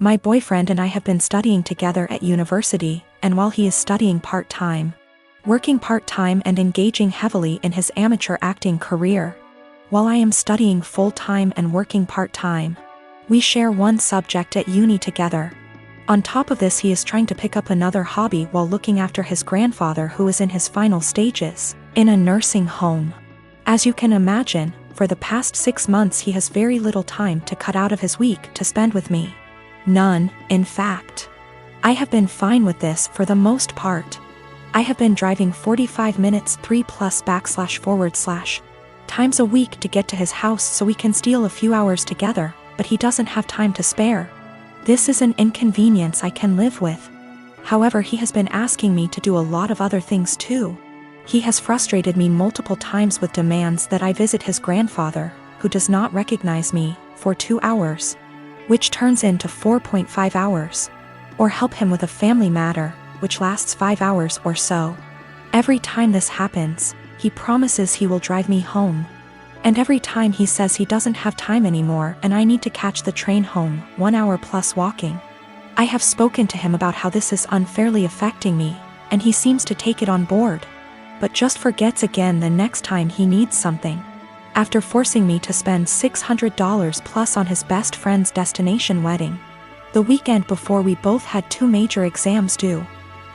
My boyfriend and I have been studying together at university, and while he is studying part-time, working part-time and engaging heavily in his amateur acting career, while I am studying full-time and working part-time, we share one subject at uni together. On top of this, he is trying to pick up another hobby while looking after his grandfather who is in his final stages, in a nursing home. As you can imagine, for the past 6 months he has very little time to cut out of his week to spend with me. None, in fact. I have been fine with this for the most part. I have been driving 45 minutes 3+// times a week to get to his house so we can steal a few hours together, but he doesn't have time to spare. This is an inconvenience I can live with. However, he has been asking me to do a lot of other things too. He has frustrated me multiple times with demands that I visit his grandfather, who does not recognize me, for 2 hours, which turns into 4.5 hours, or help him with a family matter, which lasts 5 hours or so. Every time this happens, he promises he will drive me home. And every time he says he doesn't have time anymore and I need to catch the train home, 1 hour plus walking. I have spoken to him about how this is unfairly affecting me, and he seems to take it on board, but just forgets again the next time he needs something. After forcing me to spend $600 plus on his best friend's destination wedding, the weekend before we both had 2 major exams due,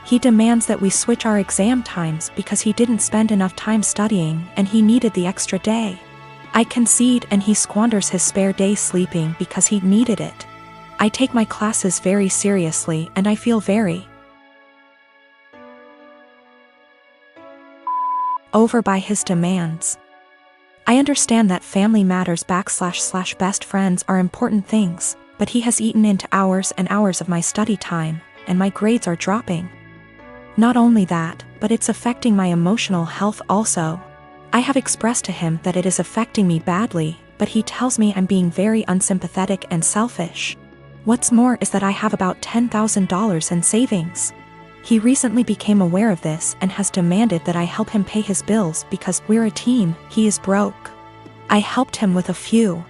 he demands that we switch our exam times because he didn't spend enough time studying and he needed the extra day. I concede and he squanders his spare day sleeping because he needed it. I take my classes very seriously and I feel very over by his demands. I understand that family matters / best friends are important things, but he has eaten into hours and hours of my study time, and my grades are dropping. Not only that, but it's affecting my emotional health also. I have expressed to him that it is affecting me badly, but he tells me I'm being very unsympathetic and selfish. What's more is that I have about $10,000 in savings. He recently became aware of this and has demanded that I help him pay his bills because we're a team, he is broke. I helped him with a few,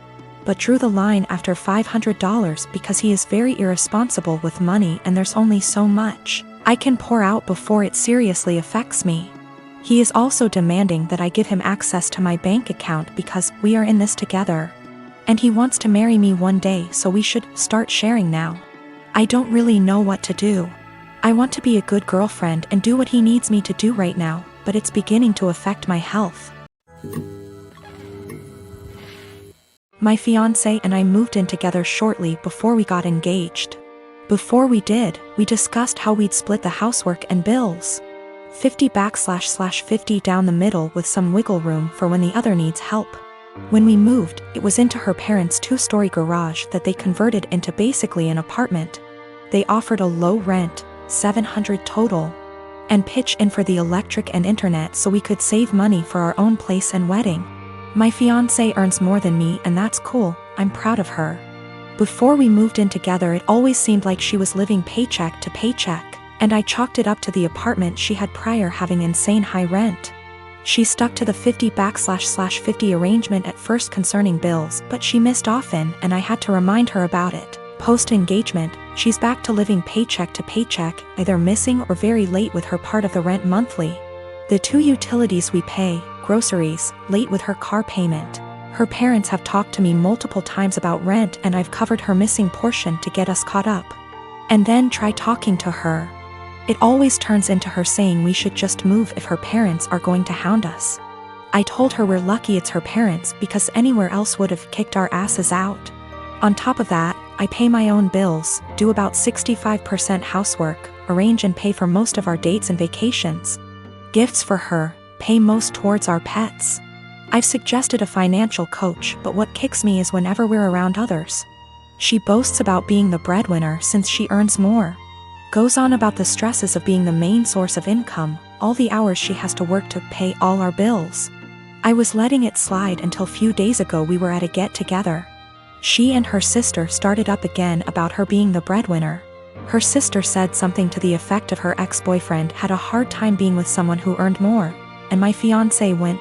but drew the line after $500 because he is very irresponsible with money and there's only so much I can pour out before it seriously affects me. He is also demanding that I give him access to my bank account because we are in this together. And he wants to marry me one day, so we should start sharing now. I don't really know what to do. I want to be a good girlfriend and do what he needs me to do right now, but it's beginning to affect my health. My fiancé and I moved in together shortly before we got engaged. Before we did, we discussed how we'd split the housework and bills. 50//50 down the middle with some wiggle room for when the other needs help. When we moved, it was into her parents' 2-story garage that they converted into basically an apartment. They offered a low rent, $700 total, and pitch in for the electric and internet so we could save money for our own place and wedding. My fiancé earns more than me and that's cool, I'm proud of her. Before we moved in together, it always seemed like she was living paycheck to paycheck, and I chalked it up to the apartment she had prior having insane high rent. She stuck to the 50//50 arrangement at first concerning bills, but she missed often and I had to remind her about it. Post-engagement, she's back to living paycheck to paycheck, either missing or very late with her part of the rent monthly. The 2 utilities we pay, groceries, late with her car payment. Her parents have talked to me multiple times about rent and I've covered her missing portion to get us caught up. And then try talking to her. It always turns into her saying we should just move if her parents are going to hound us. I told her we're lucky it's her parents because anywhere else would have kicked our asses out. On top of that, I pay my own bills, do about 65% housework, arrange and pay for most of our dates and vacations. Gifts for her, pay most towards our pets. I've suggested a financial coach, but what kicks me is whenever we're around others. She boasts about being the breadwinner since she earns more. Goes on about the stresses of being the main source of income, all the hours she has to work to pay all our bills. I was letting it slide until few days ago we were at a get-together. She and her sister started up again about her being the breadwinner. Her sister said something to the effect of her ex-boyfriend had a hard time being with someone who earned more, and my fiancé went,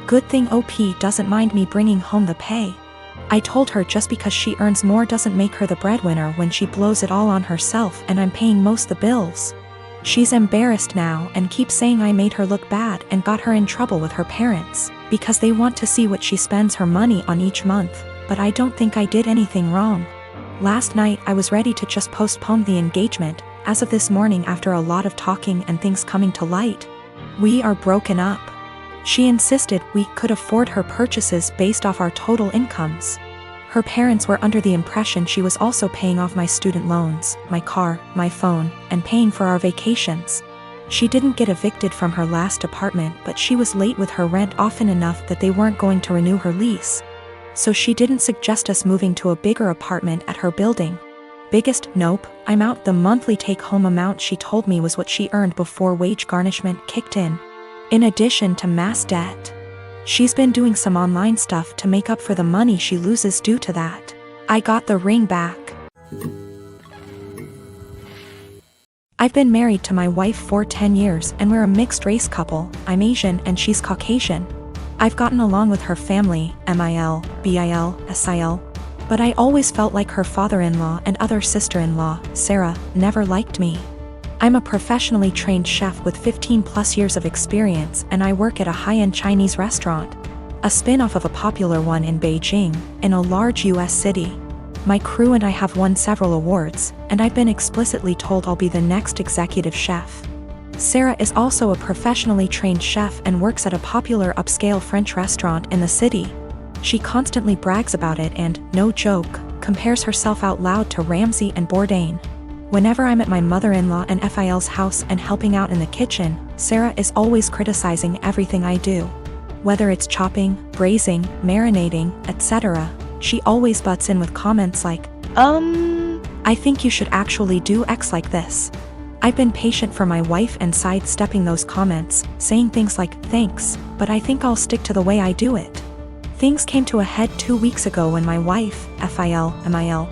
"Good thing OP doesn't mind me bringing home the pay." I told her just because she earns more doesn't make her the breadwinner when she blows it all on herself and I'm paying most the bills. She's embarrassed now and keeps saying I made her look bad and got her in trouble with her parents, because they want to see what she spends her money on each month, but I don't think I did anything wrong. Last night I was ready to just postpone the engagement. As of this morning, after a lot of talking and things coming to light, we are broken up. She insisted we could afford her purchases based off our total incomes. Her parents were under the impression she was also paying off my student loans, my car, my phone, and paying for our vacations. She didn't get evicted from her last apartment, but she was late with her rent often enough that they weren't going to renew her lease. So she didn't suggest us moving to a bigger apartment at her building. Biggest nope, I'm out. The monthly take-home amount she told me was what she earned before wage garnishment kicked in addition to mass debt. She's been doing some online stuff to make up for the money she loses due to that. I got the ring back. I've been married to my wife for 10 years and we're a mixed-race couple. I'm Asian and she's Caucasian. I've gotten along with her family, MIL, BIL, SIL, but I always felt like her father-in-law and other sister-in-law, Sarah, never liked me. I'm a professionally trained chef with 15+ years of experience and I work at a high-end Chinese restaurant, a spin-off of a popular one in Beijing, in a large US city. My crew and I have won several awards, and I've been explicitly told I'll be the next executive chef. Sarah is also a professionally trained chef and works at a popular upscale French restaurant in the city. She constantly brags about it and, no joke, compares herself out loud to Ramsay and Bourdain. Whenever I'm at my mother-in-law and FIL's house and helping out in the kitchen, Sarah is always criticizing everything I do. Whether it's chopping, braising, marinating, etc., she always butts in with comments like, I think you should actually do X like this. I've been patient for my wife and sidestepping those comments, saying things like, thanks, but I think I'll stick to the way I do it. Things came to a head 2 weeks ago when my wife, FIL, MIL,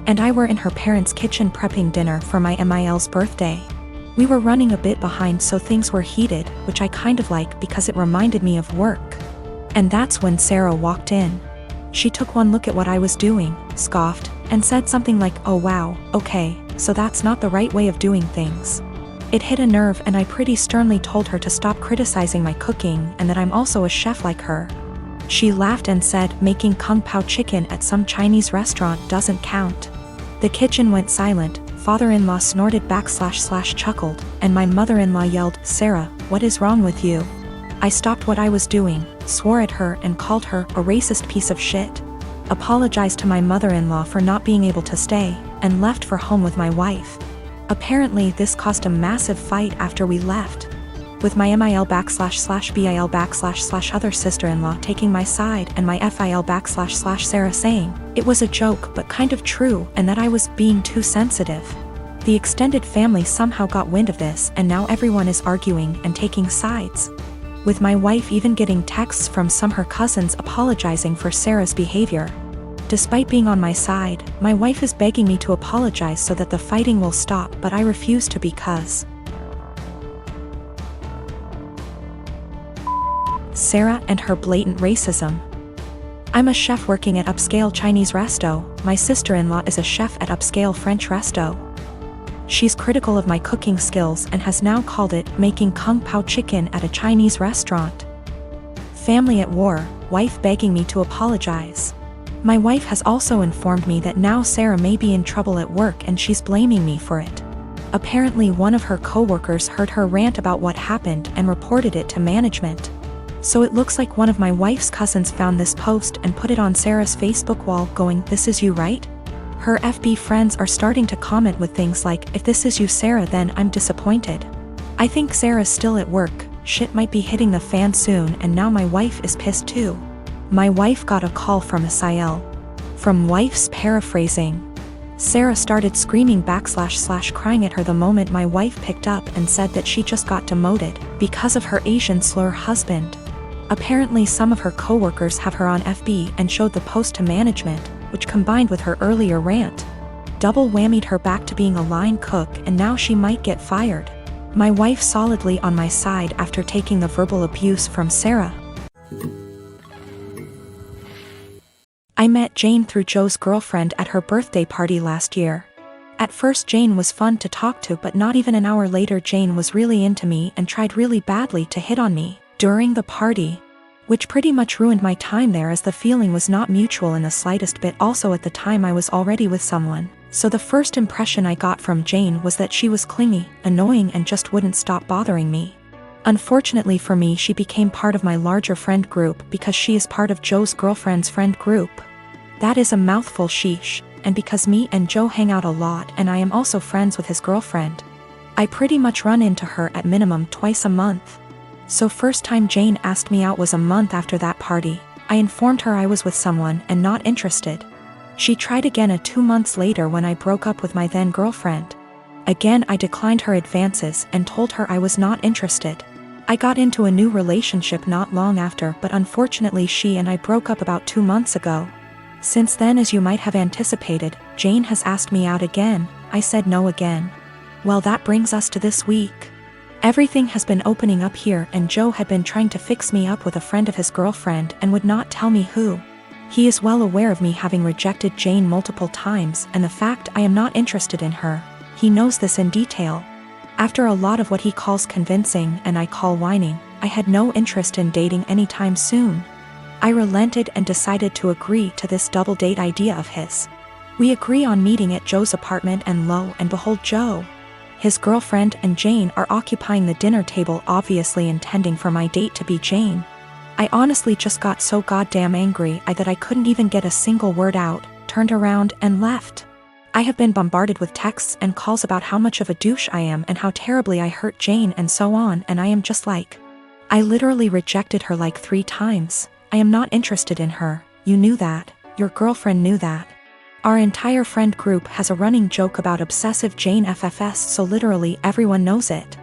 and I were in her parents' kitchen prepping dinner for my MIL's birthday. We were running a bit behind, so things were heated, which I kind of like because it reminded me of work. And that's when Sarah walked in. She took one look at what I was doing, scoffed, and said something like, oh wow, okay, so that's not the right way of doing things. It hit a nerve and I pretty sternly told her to stop criticizing my cooking and that I'm also a chef like her. She laughed and said making kung pao chicken at some Chinese restaurant doesn't count. The kitchen went silent, father-in-law snorted / chuckled, and my mother-in-law yelled, Sarah, what is wrong with you? I stopped what I was doing, swore at her and called her a racist piece of shit, apologized to my mother-in-law for not being able to stay, and left for home with my wife. Apparently this caused a massive fight after we left, with my MIL / BIL / other sister-in-law taking my side and my FIL / Sarah saying it was a joke but kind of true and that I was being too sensitive. The extended family somehow got wind of this and now everyone is arguing and taking sides, with my wife even getting texts from some her cousins apologizing for Sarah's behavior. Despite being on my side, my wife is begging me to apologize so that the fighting will stop, but I refuse to because Sarah and her blatant racism. I'm a chef working at upscale Chinese resto, my sister-in-law is a chef at upscale French resto. She's critical of my cooking skills and has now called it making kung pao chicken at a Chinese restaurant. Family at war, wife begging me to apologize. My wife has also informed me that now Sarah may be in trouble at work and she's blaming me for it. Apparently one of her co-workers heard her rant about what happened and reported it to management. So it looks like one of my wife's cousins found this post and put it on Sarah's Facebook wall going, this is you, right? Her FB friends are starting to comment with things like, if this is you Sarah then I'm disappointed. I think Sarah's still at work, shit might be hitting the fan soon and now my wife is pissed too. My wife got a call from SIL. From wife's paraphrasing. Sarah started screaming / crying at her the moment my wife picked up and said that she just got demoted because of her Asian slur husband. Apparently some of her co-workers have her on FB and showed the post to management, which combined with her earlier rant, double whammied her back to being a line cook and now she might get fired. My wife solidly on my side after taking the verbal abuse from Sarah. I met Jane through Joe's girlfriend at her birthday party last year. At first Jane was fun to talk to, but not even an hour later Jane was really into me and tried really badly to hit on me during the party, which pretty much ruined my time there as the feeling was not mutual in the slightest bit. Also at the time I was already with someone, so the first impression I got from Jane was that she was clingy, annoying, and just wouldn't stop bothering me. Unfortunately for me, she became part of my larger friend group because she is part of Joe's girlfriend's friend group. That is a mouthful, sheesh. And because me and Joe hang out a lot and I am also friends with his girlfriend, I pretty much run into her at minimum twice a month. So first time Jane asked me out was a month after that party. I informed her I was with someone and not interested. She tried again 2 months later when I broke up with my then girlfriend. Again I declined her advances and told her I was not interested. I got into a new relationship not long after, but unfortunately she and I broke up about 2 months ago. Since then, as you might have anticipated, Jane has asked me out again. I said no again. Well, that brings us to this week. Everything has been opening up here, and Joe had been trying to fix me up with a friend of his girlfriend and would not tell me who. He is well aware of me having rejected Jane multiple times and the fact I am not interested in her. He knows this in detail. After a lot of what he calls convincing and I call whining, I had no interest in dating anytime soon. I relented and decided to agree to this double date idea of his. We agree on meeting at Joe's apartment, and lo and behold, Joe, his girlfriend, and Jane are occupying the dinner table, obviously intending for my date to be Jane. I honestly just got so goddamn angry that I couldn't even get a single word out, turned around and left. I have been bombarded with texts and calls about how much of a douche I am and how terribly I hurt Jane and so on, and I am just like, I literally rejected her like 3 times. I am not interested in her. You knew that. Your girlfriend knew that. Our entire friend group has a running joke about obsessive Jane FFS, so literally everyone knows it.